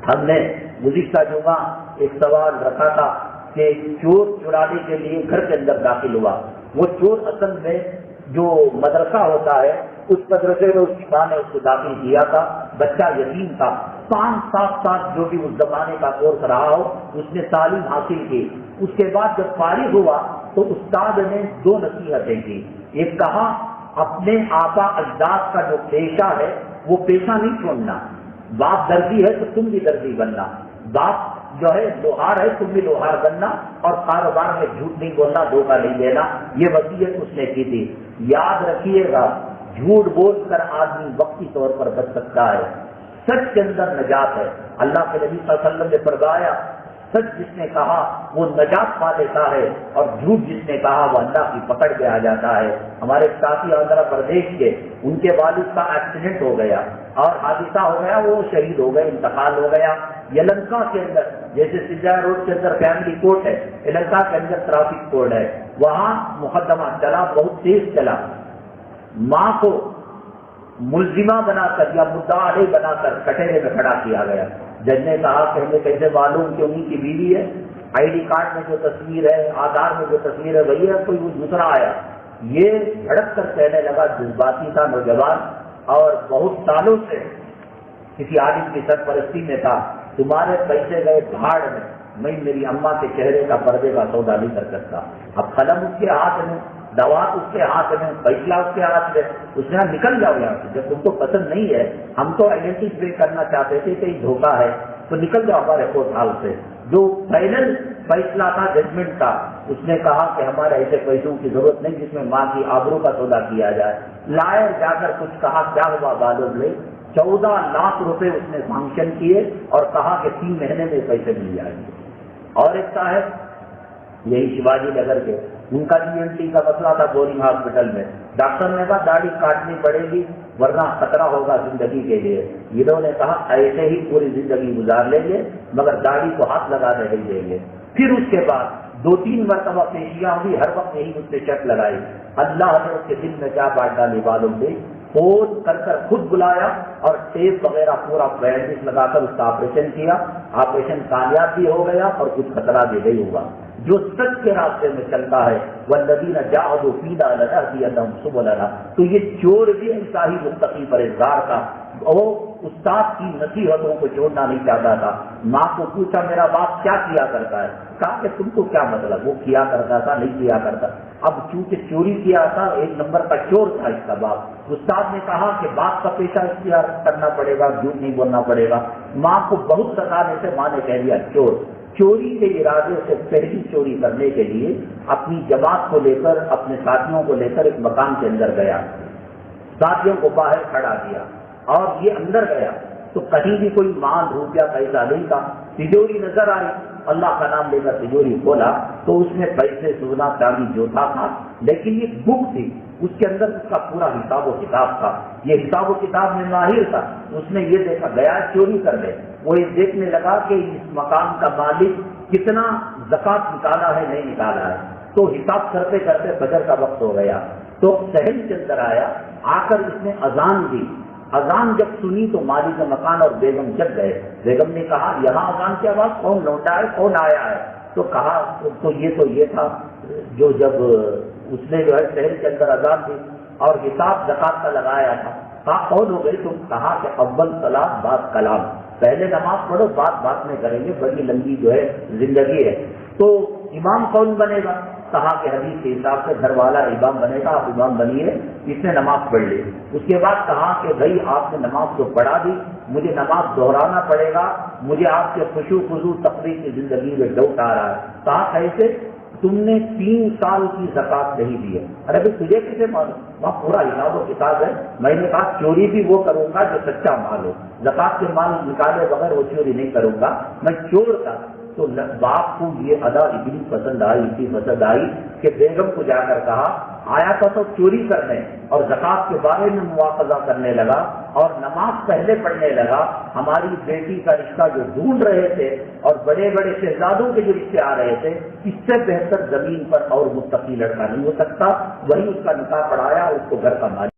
ہم نے گزشتہ جمعہ ایک سوال رکھا تھا کہ چور چرانے کے لیے گھر کے اندر داخل ہوا، وہ چور اصل میں جو مدرسہ ہوتا ہے اس مدرسے میں اس کی ماں نے اس کو داخل کیا تھا، بچہ یتیم تھا، 5-7 سال جو بھی اس زمانے کا کورس رہا ہو اس نے تعلیم حاصل کی۔ اس کے بعد جب فارغ ہوا تو استاد نے 2 نصیحتیں کی۔ ایک کہا اپنے آبا اجداد کا جو پیشہ ہے وہ پیشہ نہیں چھوڑنا، باپ درزی ہے تو تم بھی درزی بننا، باپ جو ہے لوہار ہے تم بھی لوہار بننا، اور کاروبار میں جھوٹ نہیں بولنا، دھوکہ نہیں دینا، یہ وصیت اس نے کی تھی۔ یاد رکھیے گا جھوٹ بول کر آدمی وقتی طور پر بچ سکتا ہے، سچ کے اندر نجات ہے۔ اللہ کے نبی صلی اللہ علیہ وسلم نے فرمایا سچ جس نے کہا وہ نجات پا لیتا ہے، اور جھوٹ جس نے کہا وہ اللہ کی پکڑ میں آ جاتا ہے۔ ہمارے ساتھی آندھرا پردیش کے ان کے والد کا ایکسیڈنٹ ہو گیا اور حادثہ ہو گیا، وہ شہید ہو گئے، انتقال ہو گیا۔ یلنکا کے اندر جیسے سنجا روڈ کے اندر فیملی کورٹ ہے، یلنکا کے اندر ٹرافک کورٹ ہے، وہاں مقدمہ چلا، بہت تیز چلا۔ ماں کو ملزمہ بنا کر یا مدعا علیہ بنا کر کٹہرے میں کھڑا کیا گیا۔ جج نے کہا کہ ہمیں کیسے معلوم کہ انہیں کی بیوی ہے، آئی ڈی کارڈ میں جو تصویر ہے، آدھار میں جو تصویر ہے وہی ہے، کوئی وہ دوسرا آیا۔ یہ بھڑک کر کہنے لگا، جذباتی تھا نوجوان اور بہت سالوں سے کسی عالم کی سرپرستی میں تھا، تمہارے پیسے گئے بھاڑ میں میری اماں کے چہرے کا پردے کا سودا نہیں کر سکتا۔ اب قلم اس کے ہاتھ میں، دوات اس کے ہاتھ میں، فیصلہ اس کے ہاتھ میں، اس نے نکل جاؤ یہاں سے، جب تم کو پسند نہیں ہے، ہم تو آئیڈینٹیفائی کرنا چاہتے تھے کہ یہ دھوکہ ہے، تو نکل جاؤ ہمارے کورٹ ہال سے۔ جو فائنل فیصلہ تھا ججمنٹ کا، اس نے کہا کہ ہمارے ایسے پیسوں کی ضرورت نہیں جس میں ماں کی آبرو کا سودا کیا جائے۔ لائر جا کر کچھ کہا، کیا ہوا معلوم نہیں، 14 لاکھ روپے اس نے سانکشن کیے اور کہا کہ 3 مہینے میں پیسے مل جائیں گے۔ اور ایک صاحب یہی شیواجی نگر کے، ان کا ENT کا مسئلہ تھا بورنگ ہاسپٹل میں، ڈاکٹر نے کہا داڑھی کاٹنی پڑے گی ورنہ خطرہ ہوگا زندگی کے لیے۔ انہوں نے کہا ایسے ہی پوری زندگی گزار لیں گے مگر داڑھی کو ہاتھ لگانے نہیں دیں گے۔ پھر اس کے بعد 2-3 مرتبہ پیشیاں ہوئی، ہر وقت یہی اس نے شرط لگائی۔ اللہ نے اس کے دل میں کیا بات ڈالی معلوم نہیں، فون کر کر خود بلایا اور ٹیپ وغیرہ پورا بینڈیج لگا کر اس کا آپریشن کیا۔ آپریشن کامیاب بھی ہو گیا اور کچھ خطرہ بھی نہیں ہوا۔ جو سچ کے راستے میں چلتا ہے والذین جاہدوا فینا لنہدینہم سبلنا، تو یہ چور بھی ایسا ہی متقی پرہیزگار تھا، وہ استاد کی نصیحتوں کو چھوڑنا نہیں چاہتا تھا۔ ماں کو پوچھا میرا باپ کیا کیا کرتا ہے، کہا کہ تم کو کیا مطلب، وہ کیا کرتا تھا نہیں کیا کرتا۔ اب چونکہ چوری کیا تھا، 1 نمبر کا چور تھا اس کا باپ۔ استاد نے کہا کہ باپ کا پیشہ اختیار کرنا پڑے گا، جھوٹ نہیں بولنا پڑے گا۔ ماں کو بہت ستانے سے ماں نے کہہ دیا چور۔ چوری کے ارادے سے پہلی چوری کرنے کے لیے اپنی جماعت کو لے کر، اپنے ساتھیوں کو لے کر ایک مکان کے اندر گیا، ساتھیوں کو باہر کھڑا کیا اور یہ اندر گیا تو کہیں بھی کوئی مال روپیہ پیسہ نہیں تھا۔ تجوری نظر آئی، اللہ کا نام لے کر تجوری کھولا تو اس میں پیسے، سونا، چاندی جو تھا، لیکن یہ بک تھی، اس کے اندر اس کا پورا حساب و کتاب تھا۔ یہ حساب و کتاب میں ماہر تھا، اس نے یہ دیکھا گیا چوری کر لے، وہ یہ دیکھنے لگا کہ اس مکان کا مالک کتنا زکات نکالا ہے نہیں نکالا ہے، تو حساب کرتے کرتے فجر کا وقت ہو گیا تو صحن کے اندر آیا، آ کر اس نے اذان دی۔ اذان جب سنی تو مالک مکان اور بیگم جگ گئے۔ بیگم نے کہا یہاں اذان کی آواز، کون لوٹا ہے، کون آیا ہے؟ تو کہا تو یہ تھا جو جب اس نے جو ہے شہر کے اندر اذان دی اور حساب زکات کا لگایا تھا۔ کہا کون ہو گئی تم؟ کہا کہ اول صلاۃ بعد کلام، پہلے نماز پڑھو بات میں کریں گے، بڑی لمبی جو ہے زندگی ہے۔ تو امام کون بنے گا؟ کہا کہ حدیث کے حساب سے گھر والا امام بنے گا، آپ امام بنیے۔ اس نے نماز پڑھ لی۔ اس کے بعد کہا کہ بھائی آپ نے نماز تو پڑھا دی، مجھے نماز دہرانا پڑے گا، مجھے آپ کے خشوع خضوع تقریر کی زندگی میں ڈوٹ آ رہا ہے۔ کہا کیسے؟ تم نے 3 سال کی زکات نہیں دی ہے۔ ارے بھائی تجھے کیسے معلوم؟ وہاں پورا حساب و کتاب ہے۔ میں نے کہا چوری بھی وہ کروں گا جو سچا مال ہو، زکات کے مال نکالے بغیر وہ چوری نہیں کروں گا، میں چور تھا۔ تو باپ کو یہ ادا اتنی پسند آئی کہ بیگم کو جا کر کہا، آیا تھا تو چوری کرنے اور زکات کے بارے میں مواخذہ کرنے لگا اور نماز پہلے پڑھنے لگا۔ ہماری بیٹی کا رشتہ جو ڈھونڈ رہے تھے اور بڑے بڑے شہزادوں کے جو رشتے آ رہے تھے، اس سے بہتر زمین پر اور متقی لڑکا نہیں ہو سکتا۔ وہی اس کا نکاح پڑھایا، اس کو گھر کا مالک